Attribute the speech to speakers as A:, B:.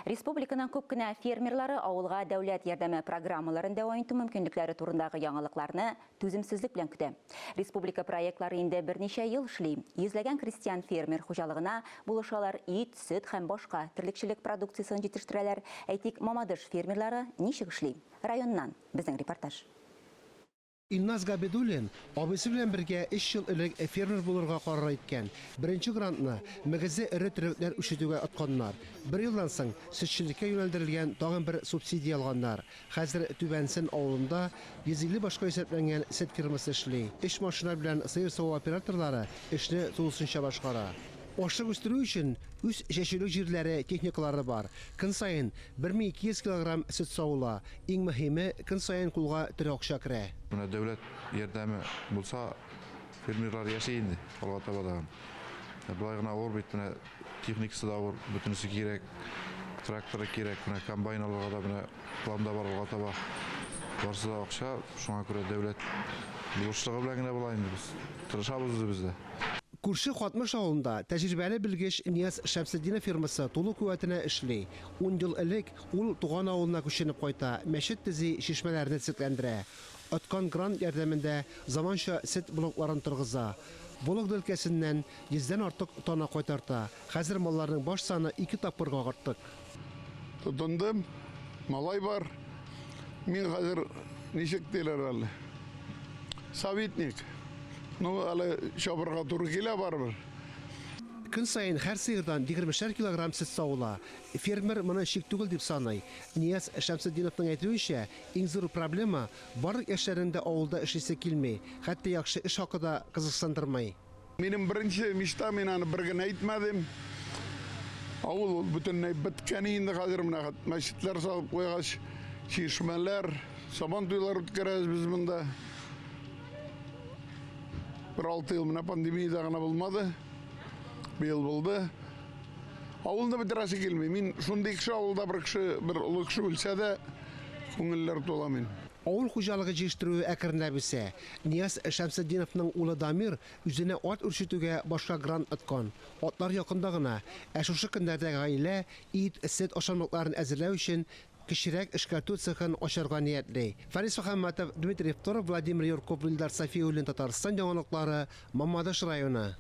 A: Республиканың күп кенә фермерлары ауылға дәүләт ярдәме программаларында ойынту мөмкинлекләре турындагы яңалыкларны түземсезлек белән көтә. Республика проектлары инде берничә ел эшли. Йөзләгән крестьян фермер хуҗалыгына булышалар ит, сөт һәм башка терлекчелек продукциясын җитештерәләр. Әйтик, Мамадыш фермерлары ничек эшли? Районнан безнең репортаж.
B: Илназ Габидуллин абысы белән бергә 3 ел элек фермер булырга карар иткән. Беренче грантны мөгезе эре терлекләр үчетүгә атканнар. Бер елдан соң сөтчелеккә юнәлдерелгән тагын бер субсидия алганнар. Хәзер Түбәнсен авылында 150 башка исәпләнгән сөт фермасы эшли. 3 машина белән сыер саву операторлары эшне тулысынча башкара. Ашлык үстерү өчен үз җәшелек җирләре, техникалары бар. Көн саен 1200 кг сөт сауыла. Иң мөһиме, көн саен кулга тере акча керә.
C: Менә дәүләт ярдәме булса, фермерлар яши инде алга табадан. Булай гына авыр бит, менә техникасы да авыр, бөтенесе кирәк, тракторы кирәк, менә комбайн алырга да менә планда бар алга таба. Барсы да акча, шуңа күрә дәүләт булышлыгы белән генә була инде без. Тырышабыз бездә.
B: Күрше Хатмыш авылында тәҗрибәле белгеч Нияз Шәмсетдинов фирмасы тулы куәтенә эшли. 10 ел элек ул туган авылына күченеп кайта, мәчет төзи, шишмәләрне төзекләндерә. Аткан грант ярдәмендә заманча сөт блокларын торгыза. Блок өлкәсеннән 100дән артык тонна кайтарта. Хәзер малларның баш саны 2 тапкырга арттык.
D: Тотындым, малай бар. Мин хәзер ничек диләр әле? Советник. Ну, әле шабырга туры килә барбыр.
B: Көн саен һәр сыердан 20 килограмм сөт сауыла. Фермер моны шик түгел дип саный. Нияз Шәмсетдиновның әйтүенчә, иң зур проблема барлык яшьләрендә авылда эшлисе килми, хәтта яхшы эш хакы да кызыксындырмый.
D: Минем беренче мечта, мин аны бер генә әйтмәдем. Авыл бөтенләй беткән инде хәзер менә мәчетләр салып куйгач, чишмәләр, сабан туйлар үткәрәбез без монда. 6 ел менә пандемияда гына булмады. Быел булды. Авылда бетерәсе килми. Мин шундый кеше авылда бер олы кеше үлсә дә күңелләр тола мин.
B: Авыл хуҗалыгы җитештерүе әкренләп үсә. Нияз Шәмсетдиновның улы Дамир үзенә ат үрчетүгә башка грант аткан. Атлар якында гына. Ә шушы көннәрдә гаилә ит, сөт ашамлыкларын әзерләү өчен кечерәк эшкәртү цехын ачарга ниятли. Фарис Мөхәммәтов, Дмитрий Евторов, Владимир Юрков, Илдар Сафиуллин, Татарстан яңалыклары, Мамадыш районы.